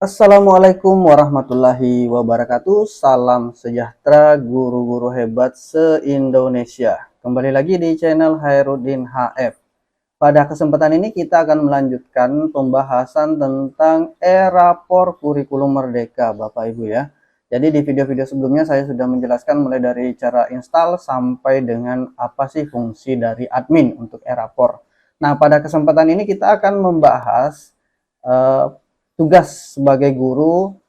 Assalamualaikum warahmatullahi wabarakatuh. Salam sejahtera guru-guru hebat se-Indonesia. Kembali lagi di channel Hairudin HF. Pada kesempatan ini kita akan melanjutkan pembahasan tentang e-rapor kurikulum merdeka Bapak Ibu ya. Jadi di video-video sebelumnya saya sudah menjelaskan mulai dari cara install sampai dengan apa sih fungsi dari admin untuk e-rapor. Nah, pada kesempatan ini kita akan membahas tugas sebagai guru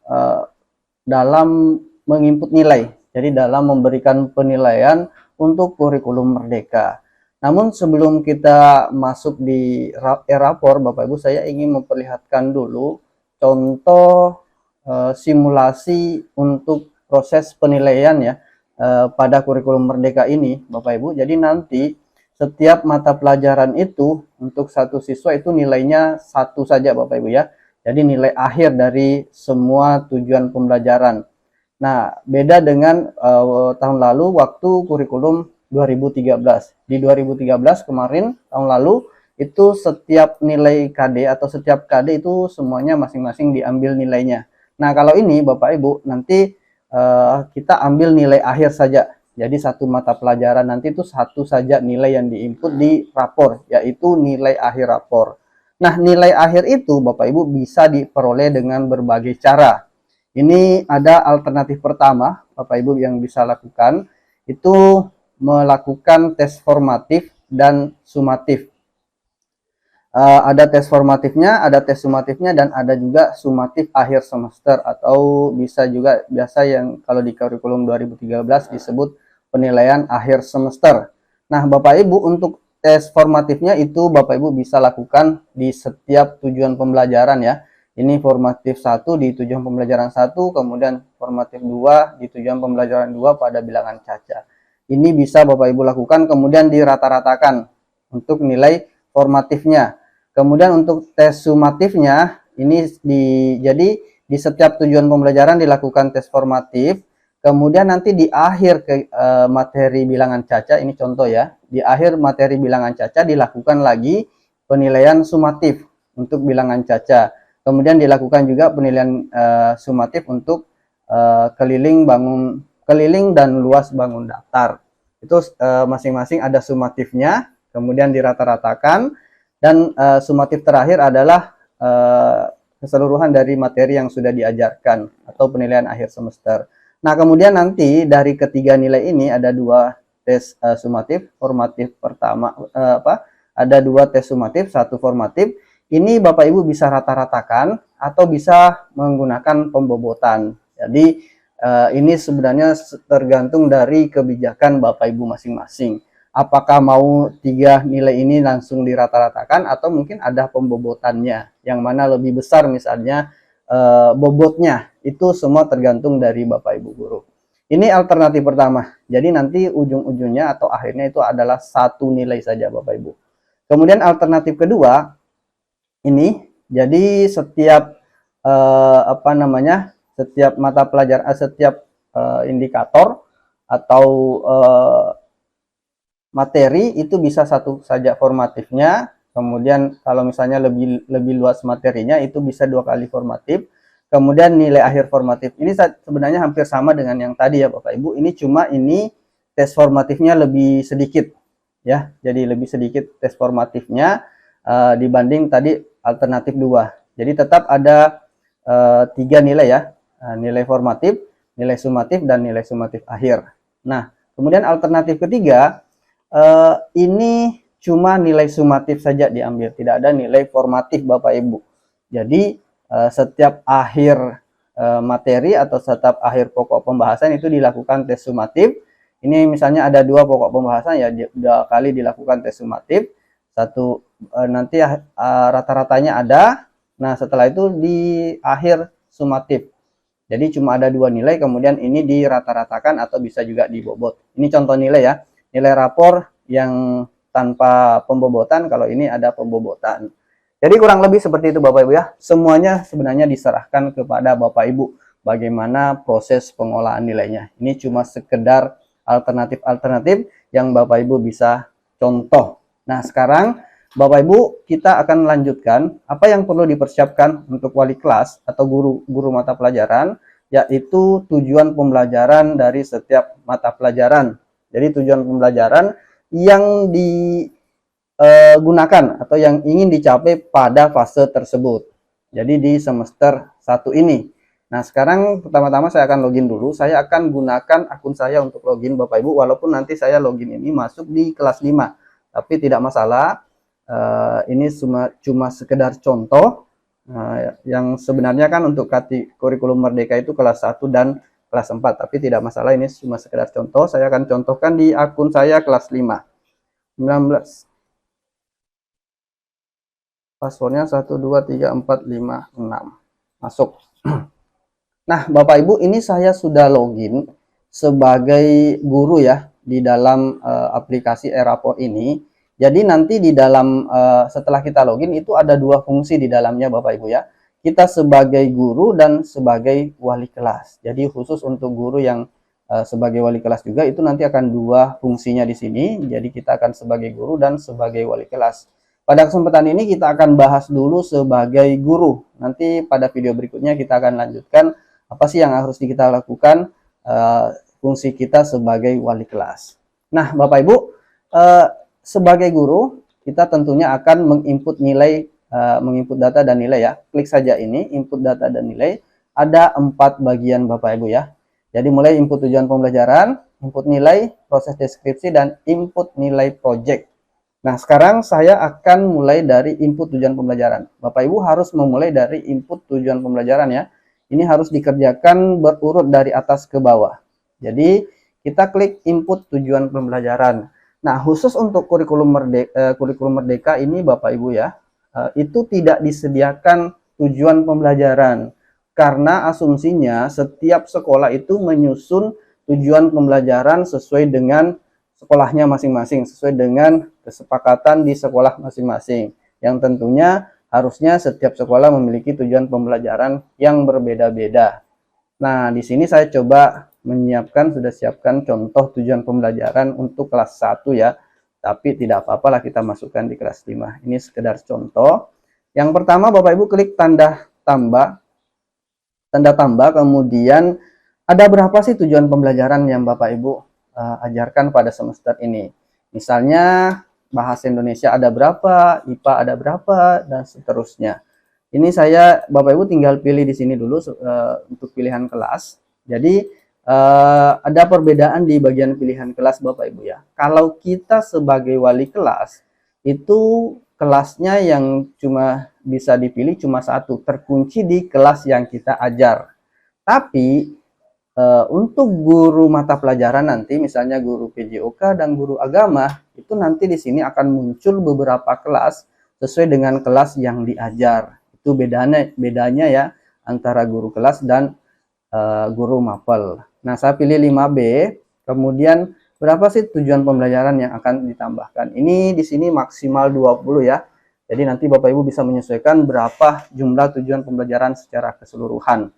dalam menginput nilai. Jadi dalam memberikan penilaian untuk kurikulum merdeka. Namun sebelum kita masuk di e-rapor, Bapak Ibu, saya ingin memperlihatkan dulu contoh simulasi untuk proses penilaian ya pada kurikulum merdeka ini, Bapak Ibu. Jadi nanti setiap mata pelajaran itu untuk satu siswa itu nilainya 1 saja, Bapak Ibu ya. Jadi nilai akhir dari semua tujuan pembelajaran. Nah, beda dengan tahun lalu waktu kurikulum 2013. Di 2013 kemarin, tahun lalu, itu setiap nilai KD atau setiap KD itu semuanya masing-masing diambil nilainya. Nah, kalau ini Bapak Ibu, nanti kita ambil nilai akhir saja. Jadi satu mata pelajaran nanti itu satu saja nilai yang diinput di rapor, yaitu nilai akhir rapor. Nah, nilai akhir itu Bapak Ibu bisa diperoleh dengan berbagai cara. Ini ada alternatif pertama Bapak Ibu yang bisa lakukan, itu melakukan tes formatif dan sumatif. Ada tes formatifnya, ada tes sumatifnya, dan ada juga sumatif akhir semester, atau bisa juga biasa yang kalau di kurikulum 2013 disebut penilaian akhir semester. Nah, Bapak Ibu, untuk tes formatifnya itu Bapak Ibu bisa lakukan di setiap tujuan pembelajaran ya. Ini formatif 1 di tujuan pembelajaran 1, kemudian formatif 2 di tujuan pembelajaran 2 pada bilangan caca. Ini bisa Bapak Ibu lakukan, kemudian dirata-ratakan untuk nilai formatifnya. Kemudian untuk tes sumatifnya ini jadi di setiap tujuan pembelajaran dilakukan tes formatif. Kemudian nanti di akhir materi bilangan caca, ini contoh ya, di akhir materi bilangan caca dilakukan lagi penilaian sumatif untuk bilangan caca. Kemudian dilakukan juga penilaian sumatif untuk keliling dan luas bangun datar. Itu masing-masing ada sumatifnya, kemudian dirata-ratakan, dan sumatif terakhir adalah keseluruhan dari materi yang sudah diajarkan atau penilaian akhir semester. Nah, kemudian nanti dari ketiga nilai ini ada 2 tes sumatif, formatif pertama ada 2 tes sumatif, 1 formatif. Ini Bapak Ibu bisa rata-ratakan atau bisa menggunakan pembobotan. Jadi ini sebenarnya tergantung dari kebijakan Bapak Ibu masing-masing. Apakah mau 3 nilai ini langsung dirata-ratakan atau mungkin ada pembobotannya yang mana lebih besar misalnya bobotnya. Itu semua tergantung dari Bapak Ibu guru. Ini alternatif pertama. Jadi nanti ujung-ujungnya atau akhirnya itu adalah 1 nilai saja Bapak Ibu. Kemudian alternatif kedua, ini jadi setiap setiap mata pelajaran, setiap indikator atau materi itu bisa 1 saja formatifnya. Kemudian kalau misalnya lebih luas materinya itu bisa 2 kali formatif. Kemudian nilai akhir formatif ini sebenarnya hampir sama dengan yang tadi ya Bapak Ibu. Ini cuma ini tes formatifnya lebih sedikit ya. Jadi lebih sedikit tes formatifnya dibanding tadi alternatif 2. Jadi tetap ada 3 nilai ya. Nilai formatif, nilai sumatif, dan nilai sumatif akhir. Nah, kemudian alternatif ketiga, ini cuma nilai sumatif saja diambil, tidak ada nilai formatif Bapak Ibu. Jadi setiap akhir materi atau setiap akhir pokok pembahasan itu dilakukan tes sumatif. Ini misalnya ada 2 pokok pembahasan ya, 2 kali dilakukan tes sumatif. 1 nanti rata-ratanya ada. Nah, setelah itu di akhir sumatif. Jadi cuma ada 2 nilai, kemudian ini dirata-ratakan atau bisa juga dibobot. Ini contoh nilai ya. Nilai rapor yang tanpa pembobotan, kalau ini ada pembobotan. Jadi kurang lebih seperti itu Bapak Ibu ya. Semuanya sebenarnya diserahkan kepada Bapak Ibu bagaimana proses pengolahan nilainya. Ini cuma sekedar alternatif-alternatif yang Bapak Ibu bisa contoh. Nah, sekarang Bapak Ibu, kita akan melanjutkan apa yang perlu dipersiapkan untuk wali kelas atau guru mata pelajaran, yaitu tujuan pembelajaran dari setiap mata pelajaran. Jadi tujuan pembelajaran yang digunakan atau yang ingin dicapai pada fase tersebut. Jadi di semester 1 ini. Nah, sekarang pertama-tama saya akan login dulu. Saya akan gunakan akun saya untuk login Bapak Ibu, walaupun nanti saya login ini masuk di kelas 5. Tapi tidak masalah. Ini cuma sekedar contoh. Yang sebenarnya kan untuk kurikulum Merdeka itu kelas 1 dan kelas 4, tapi tidak masalah, ini cuma sekedar contoh. Saya akan contohkan di akun saya kelas 5. 19. Passwordnya 1234556. Masuk. Nah, Bapak Ibu, ini saya sudah login sebagai guru ya di dalam aplikasi Erapor ini. Jadi nanti di dalam setelah kita login itu ada dua fungsi di dalamnya Bapak Ibu ya. Kita sebagai guru dan sebagai wali kelas. Jadi khusus untuk guru yang sebagai wali kelas juga itu nanti akan dua fungsinya di sini. Jadi kita akan sebagai guru dan sebagai wali kelas. Pada kesempatan ini kita akan bahas dulu sebagai guru. Nanti pada video berikutnya kita akan lanjutkan apa sih yang harus kita lakukan fungsi kita sebagai wali kelas. Nah, Bapak Ibu, sebagai guru kita tentunya akan menginput nilai, menginput data dan nilai ya. Klik saja ini, input data dan nilai. Ada 4 bagian Bapak Ibu ya. Jadi mulai input tujuan pembelajaran, input nilai, proses deskripsi, dan input nilai project. Nah, sekarang saya akan mulai dari input tujuan pembelajaran. Bapak Ibu harus memulai dari input tujuan pembelajaran ya. Ini harus dikerjakan berurut dari atas ke bawah. Jadi, kita klik input tujuan pembelajaran. Nah, khusus untuk kurikulum Merdeka ini Bapak Ibu ya, itu tidak disediakan tujuan pembelajaran. Karena asumsinya setiap sekolah itu menyusun tujuan pembelajaran sesuai dengan sekolahnya masing-masing, sesuai dengan kesepakatan di sekolah masing-masing. Yang tentunya harusnya setiap sekolah memiliki tujuan pembelajaran yang berbeda-beda. Nah, di sini saya coba sudah siapkan contoh tujuan pembelajaran untuk kelas 1 ya. Tapi tidak apa-apa lah kita masukkan di kelas 5. Ini sekedar contoh. Yang pertama Bapak Ibu klik tanda tambah. Tanda tambah, kemudian ada berapa sih tujuan pembelajaran yang Bapak Ibu ajarkan pada semester ini. Misalnya bahasa Indonesia ada berapa, IPA ada berapa, dan seterusnya. Ini saya Bapak Ibu tinggal pilih di sini dulu untuk pilihan kelas. Jadi ada perbedaan di bagian pilihan kelas Bapak Ibu ya. Kalau kita sebagai wali kelas itu kelasnya yang cuma bisa dipilih cuma satu, terkunci di kelas yang kita ajar. Tapi untuk guru mata pelajaran nanti, misalnya guru PJOK dan guru agama, itu nanti di sini akan muncul beberapa kelas sesuai dengan kelas yang diajar. Itu bedanya ya antara guru kelas dan guru mapel. Nah, saya pilih 5B. Kemudian berapa sih tujuan pembelajaran yang akan ditambahkan? Ini di sini maksimal 20 ya. Jadi nanti Bapak Ibu bisa menyesuaikan berapa jumlah tujuan pembelajaran secara keseluruhan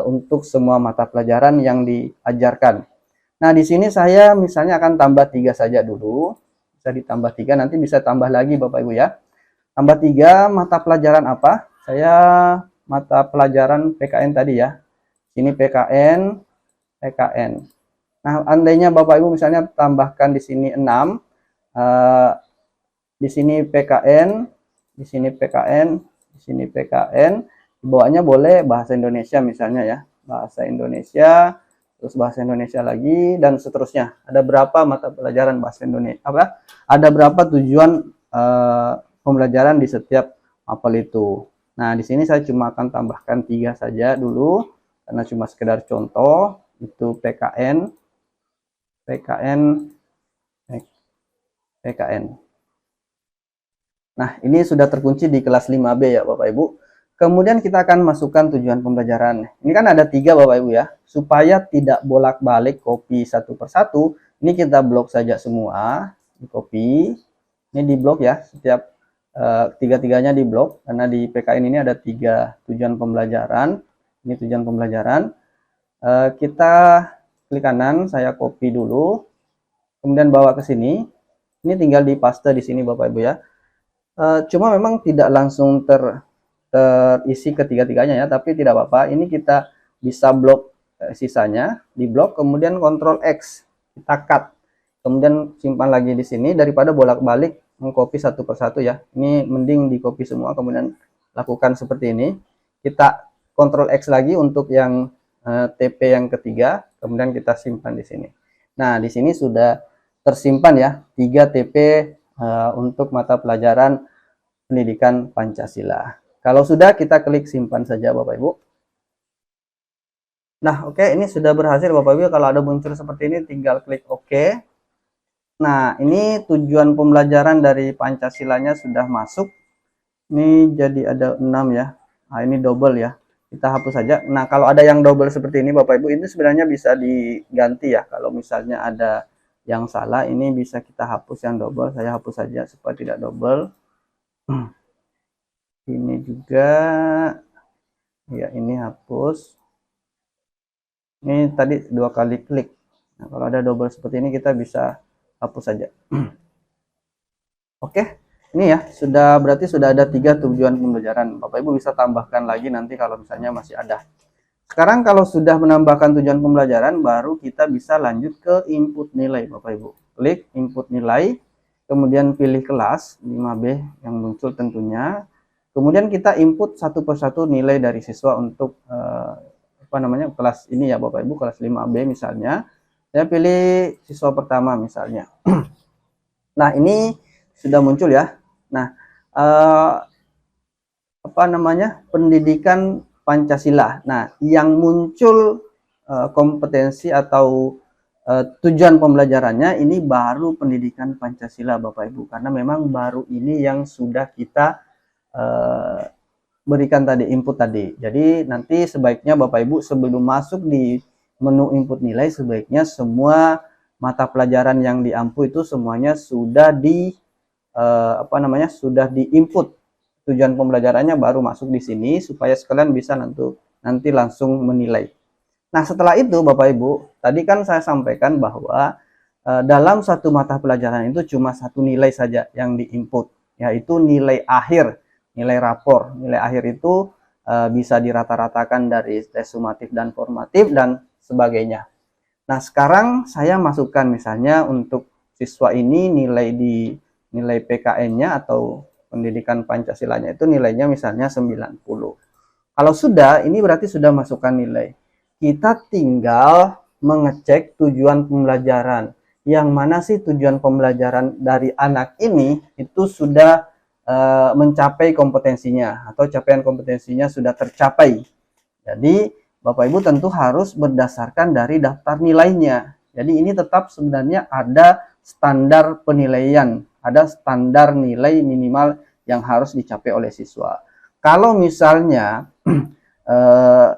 untuk semua mata pelajaran yang diajarkan. Nah, di sini saya misalnya akan tambah 3 saja dulu. Bisa ditambah 3, nanti bisa tambah lagi Bapak Ibu ya. Tambah 3 mata pelajaran apa? Saya mata pelajaran PKN tadi ya. Ini PKN. Nah, andainya Bapak Ibu misalnya tambahkan di sini 6, di sini PKN, di sini PKN, di sini PKN, di bawahnya boleh bahasa Indonesia misalnya ya, bahasa Indonesia, terus bahasa Indonesia lagi, dan seterusnya. Ada berapa mata pelajaran bahasa Indonesia? Ada berapa tujuan pembelajaran di setiap mapel itu. Nah, di sini saya cuma akan tambahkan 3 saja dulu, karena cuma sekedar contoh. Itu PKN. Nah, ini sudah terkunci di kelas 5B ya Bapak Ibu. Kemudian kita akan masukkan tujuan pembelajaran. Ini kan ada 3 Bapak Ibu ya. Supaya tidak bolak-balik copy satu persatu, ini kita blok saja semua. Di copy. Ini di blok ya. Setiap tiga-tiganya di blok. Karena di PKN ini ada 3 tujuan pembelajaran. Ini tujuan pembelajaran. Kita klik kanan, saya copy dulu. Kemudian bawa ke sini. Ini tinggal di paste di sini Bapak Ibu ya. Cuma memang tidak langsung terisi ketiga-tiganya ya, tapi tidak apa-apa. Ini kita bisa blok sisanya, di blok, kemudian Ctrl X, kita cut, kemudian simpan lagi di sini daripada bolak-balik mengcopy satu persatu ya. Ini mending di copy semua, kemudian lakukan seperti ini. Kita Ctrl X lagi untuk yang TP yang ketiga, kemudian kita simpan di sini. Nah, di sini sudah tersimpan ya 3 TP untuk mata pelajaran pendidikan Pancasila. Kalau sudah, kita klik simpan saja Bapak Ibu. Nah, oke, ini sudah berhasil Bapak Ibu. Kalau ada muncul seperti ini, tinggal klik oke. Nah, ini tujuan pembelajaran dari Pancasilanya sudah masuk. Ini jadi ada 6 ya. Nah, ini double ya. Kita hapus saja. Nah, kalau ada yang double seperti ini Bapak Ibu, ini sebenarnya bisa diganti ya. Kalau misalnya ada yang salah, ini bisa kita hapus yang double. Saya hapus saja supaya tidak double. Ini juga ya, ini hapus. Ini tadi 2 kali klik. Nah, kalau ada double seperti ini kita bisa hapus saja. Oke, ini ya berarti sudah ada 3 tujuan pembelajaran. Bapak Ibu bisa tambahkan lagi nanti kalau misalnya masih ada. Sekarang kalau sudah menambahkan tujuan pembelajaran, baru kita bisa lanjut ke input nilai Bapak Ibu. Klik input nilai, kemudian pilih kelas 5B yang muncul tentunya. Kemudian kita input satu persatu nilai dari siswa untuk kelas ini ya Bapak Ibu, kelas 5B misalnya. Saya pilih siswa pertama misalnya. Nah, ini sudah muncul ya. Nah, pendidikan Pancasila. Nah, yang muncul kompetensi atau tujuan pembelajarannya ini baru pendidikan Pancasila Bapak Ibu, karena memang baru ini yang sudah kita berikan tadi, input tadi. Jadi nanti sebaiknya Bapak Ibu sebelum masuk di menu input nilai, sebaiknya semua mata pelajaran yang diampu itu semuanya sudah sudah diinput tujuan pembelajarannya, baru masuk di sini supaya sekalian bisa nanti langsung menilai. Nah, setelah itu Bapak Ibu, tadi kan saya sampaikan bahwa dalam satu mata pelajaran itu cuma satu nilai saja yang diinput, yaitu nilai akhir, nilai rapor. Nilai akhir itu bisa dirata-ratakan dari tes sumatif dan formatif dan sebagainya. Nah, sekarang saya masukkan misalnya untuk siswa ini nilai PKN-nya atau pendidikan Pancasilanya itu nilainya misalnya 90. Kalau sudah, ini berarti sudah masukkan nilai. Kita tinggal mengecek tujuan pembelajaran. Yang mana sih tujuan pembelajaran dari anak ini itu sudah mencapai kompetensinya atau capaian kompetensinya sudah tercapai. Jadi Bapak Ibu tentu harus berdasarkan dari daftar nilainya. Jadi ini tetap sebenarnya ada standar penilaian, ada standar nilai minimal yang harus dicapai oleh siswa. Kalau misalnya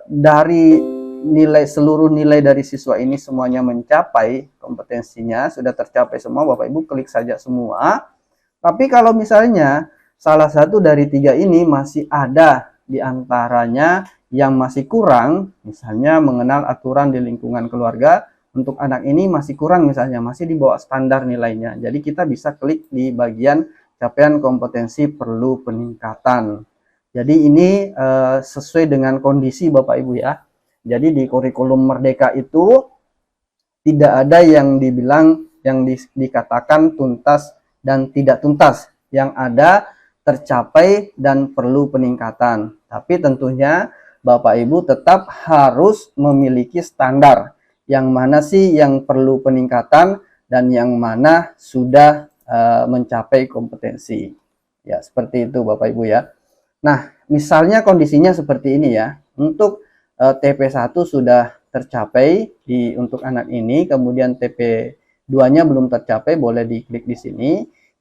dari seluruh nilai dari siswa ini semuanya mencapai kompetensinya, sudah tercapai semua, Bapak Ibu klik saja semua. Tapi kalau misalnya salah satu dari 3 ini masih ada di antaranya yang masih kurang, misalnya mengenal aturan di lingkungan keluarga, untuk anak ini masih kurang misalnya, masih di bawah standar nilainya. Jadi kita bisa klik di bagian capaian kompetensi perlu peningkatan. Jadi ini sesuai dengan kondisi Bapak Ibu ya. Jadi di kurikulum Merdeka itu tidak ada yang dibilang yang dikatakan tuntas dan tidak tuntas. Yang ada tercapai dan perlu peningkatan. Tapi tentunya Bapak Ibu tetap harus memiliki standar. Yang mana sih yang perlu peningkatan dan yang mana sudah mencapai kompetensi. Ya, seperti itu Bapak Ibu ya. Nah, misalnya kondisinya seperti ini ya. Untuk TP1 sudah tercapai untuk anak ini, kemudian TP2-nya belum tercapai, boleh diklik di sini.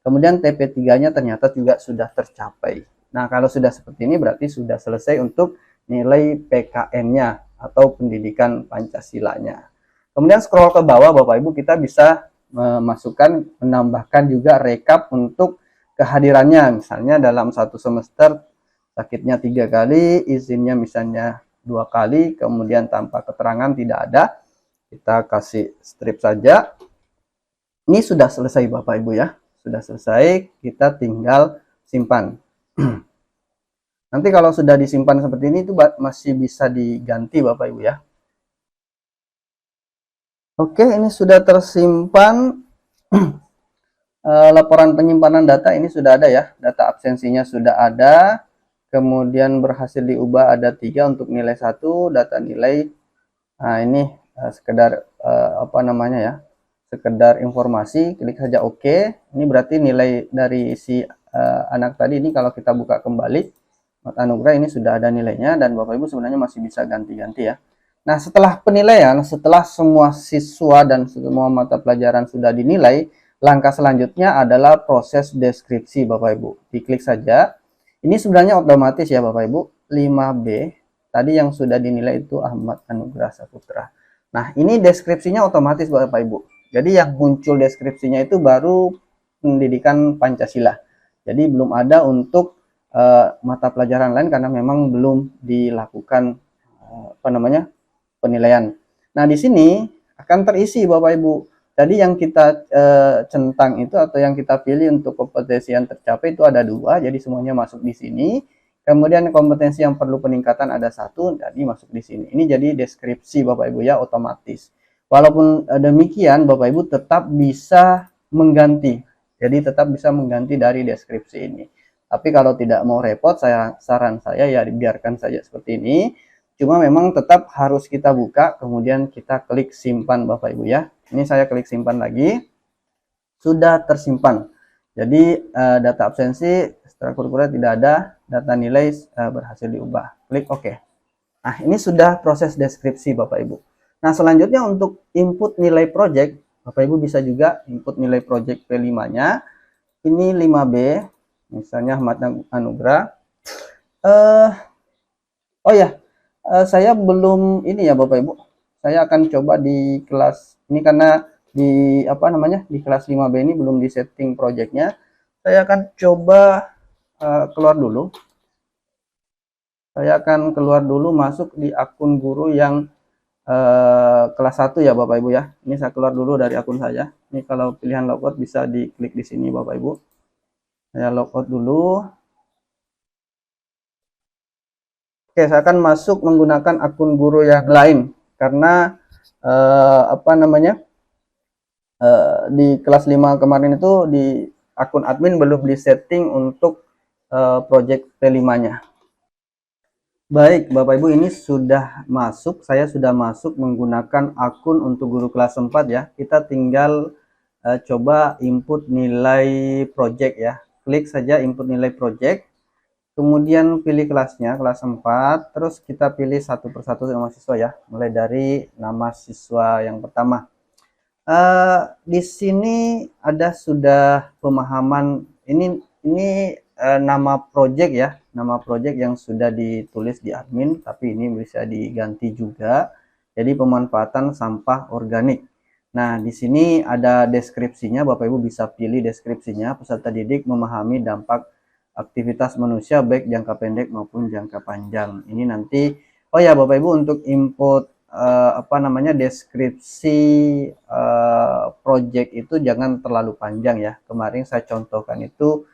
Kemudian TP3-nya ternyata juga sudah tercapai. Nah, kalau sudah seperti ini berarti sudah selesai untuk nilai PKN-nya atau pendidikan Pancasilanya. Kemudian scroll ke bawah Bapak Ibu, kita bisa menambahkan juga rekap untuk kehadirannya. Misalnya dalam satu semester sakitnya 3 kali, izinnya misalnya 2 kali, kemudian tanpa keterangan tidak ada. Kita kasih strip saja. Ini sudah selesai Bapak Ibu ya. Sudah selesai, kita tinggal simpan. Nanti kalau sudah disimpan seperti ini itu masih bisa diganti Bapak Ibu ya. Oke, ini sudah tersimpan. Laporan penyimpanan data ini sudah ada ya, data absensinya sudah ada, kemudian berhasil diubah ada 3 untuk nilai 1, data nilai. Nah ini sekedar apa namanya ya, sekedar informasi, klik saja OK. Ini berarti nilai dari si anak tadi ini kalau kita buka kembali Mat Anugrah ini sudah ada nilainya, dan Bapak Ibu sebenarnya masih bisa ganti-ganti ya. Nah setelah penilaian, setelah semua siswa dan semua mata pelajaran sudah dinilai, langkah selanjutnya adalah proses deskripsi Bapak Ibu. Diklik saja. Ini sebenarnya otomatis ya Bapak Ibu. 5B tadi yang sudah dinilai itu Ahmad Anugrah Saputra. Nah, ini deskripsinya otomatis Bapak Ibu. Jadi yang muncul deskripsinya itu baru pendidikan Pancasila. Jadi belum ada untuk mata pelajaran lain karena memang belum dilakukan apa namanya? Penilaian. Nah, di sini akan terisi Bapak Ibu. Jadi yang kita centang itu atau yang kita pilih untuk kompetensi yang tercapai itu ada 2, jadi semuanya masuk di sini. Kemudian kompetensi yang perlu peningkatan ada 1, jadi masuk di sini. Ini jadi deskripsi Bapak Ibu ya, otomatis. Walaupun demikian Bapak Ibu tetap bisa mengganti. Jadi tetap bisa mengganti dari deskripsi ini. Tapi kalau tidak mau repot, saran saya ya dibiarkan saja seperti ini. Cuma memang tetap harus kita buka, kemudian kita klik simpan Bapak Ibu ya. Ini saya klik simpan lagi, sudah tersimpan. Jadi data absensi ekstrakurikuler tidak ada, data nilai berhasil diubah. Klik OK. Nah ini sudah proses deskripsi Bapak Ibu. Nah selanjutnya untuk input nilai project, Bapak Ibu bisa juga input nilai project P5-nya. Ini 5B, misalnya Ahmad Anugrah. Oh ya, saya belum ini ya Bapak Ibu. Saya akan coba di kelas ini karena di apa namanya di kelas 5B ini belum di setting projectnya. Saya akan coba keluar dulu. Saya akan keluar dulu, masuk di akun guru yang kelas 1 ya Bapak Ibu ya. Ini saya keluar dulu dari akun saya. Ini kalau pilihan logout bisa diklik di sini Bapak Ibu. Saya logout dulu. Oke, saya akan masuk menggunakan akun guru yang lain karena apa namanya di kelas 5 kemarin itu di akun admin belum disetting untuk project P5-nya. Baik, Bapak Ibu, ini sudah masuk. Saya sudah masuk menggunakan akun untuk guru kelas 4 ya. Kita tinggal coba input nilai project ya. Klik saja input nilai project. Kemudian pilih kelasnya, kelas 4, terus kita pilih satu persatu nama siswa ya, mulai dari nama siswa yang pertama. Di sini ada sudah pemahaman, ini nama project ya, nama project yang sudah ditulis di admin, tapi ini bisa diganti juga, jadi pemanfaatan sampah organik. Nah, di sini ada deskripsinya, Bapak Ibu bisa pilih deskripsinya, peserta didik memahami dampak aktivitas manusia baik jangka pendek maupun jangka panjang. Ini nanti oh ya Bapak Ibu untuk input apa namanya deskripsi project itu jangan terlalu panjang ya. Kemarin saya contohkan itu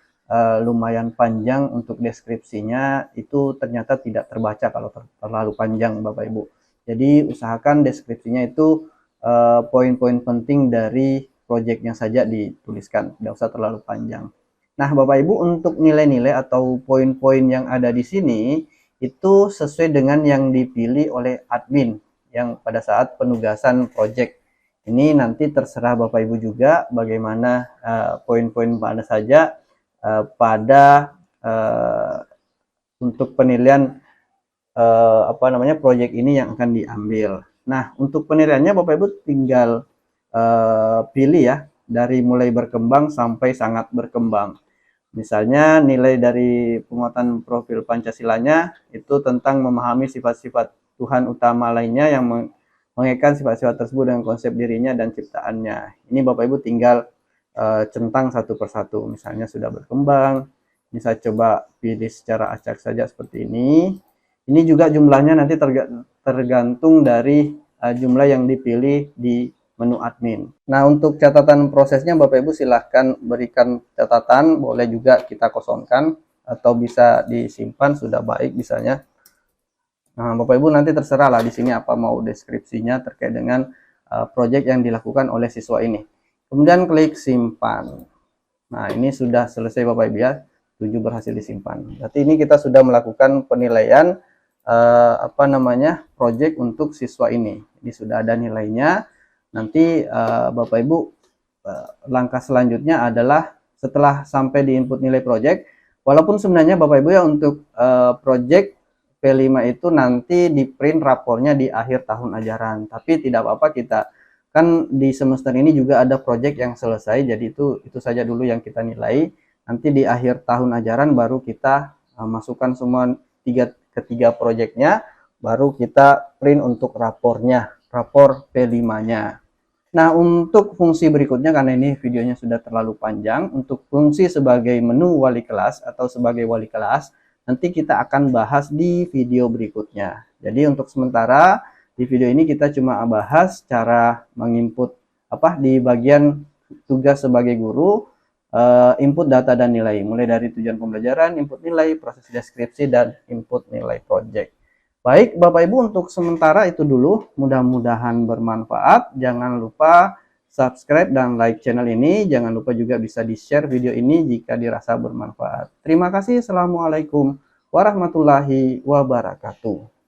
lumayan panjang untuk deskripsinya, itu ternyata tidak terbaca kalau terlalu panjang Bapak Ibu. Jadi usahakan deskripsinya itu poin-poin penting dari projectnya saja dituliskan, tidak usah terlalu panjang. Nah, Bapak Ibu, untuk nilai-nilai atau poin-poin yang ada di sini itu sesuai dengan yang dipilih oleh admin yang pada saat penugasan project. Ini nanti terserah Bapak Ibu juga bagaimana poin-poin mana saja pada untuk penilaian apa namanya project ini yang akan diambil. Nah, untuk penilaiannya Bapak Ibu tinggal pilih ya, dari mulai berkembang sampai sangat berkembang. Misalnya nilai dari penguatan profil Pancasilanya itu tentang memahami sifat-sifat Tuhan utama lainnya yang mengaitkan sifat-sifat tersebut dengan konsep dirinya dan ciptaannya. Ini Bapak Ibu tinggal centang satu persatu. Misalnya sudah berkembang, ini saya coba pilih secara acak saja seperti ini. Ini juga jumlahnya nanti tergantung dari jumlah yang dipilih di menu admin. Nah, untuk catatan prosesnya Bapak Ibu silahkan berikan catatan, boleh juga kita kosongkan atau bisa disimpan sudah baik misalnya. Nah, Bapak Ibu nanti terserah lah di sini apa mau deskripsinya terkait dengan proyek yang dilakukan oleh siswa ini. Kemudian klik simpan. Nah, ini sudah selesai Bapak Ibu ya. 7 berhasil disimpan. Berarti ini kita sudah melakukan penilaian proyek untuk siswa ini. Ini sudah ada nilainya. Nanti Bapak Ibu langkah selanjutnya adalah setelah sampai di input nilai proyek, walaupun sebenarnya Bapak Ibu ya untuk proyek P5 itu nanti di print rapornya di akhir tahun ajaran, tapi tidak apa-apa, kita kan di semester ini juga ada proyek yang selesai, jadi itu saja dulu yang kita nilai. Nanti di akhir tahun ajaran baru kita masukkan semua ketiga proyeknya, baru kita print untuk rapornya, rapor P5-nya. Nah, untuk fungsi berikutnya, karena ini videonya sudah terlalu panjang, untuk fungsi sebagai menu wali kelas atau sebagai wali kelas, nanti kita akan bahas di video berikutnya. Jadi untuk sementara di video ini kita cuma bahas cara menginput di bagian tugas sebagai guru, input data dan nilai, mulai dari tujuan pembelajaran, input nilai, proses deskripsi, dan input nilai project. Baik Bapak Ibu, untuk sementara itu dulu, mudah-mudahan bermanfaat. Jangan lupa subscribe dan like channel ini, jangan lupa juga bisa di-share video ini jika dirasa bermanfaat. Terima kasih, Assalamualaikum warahmatullahi wabarakatuh.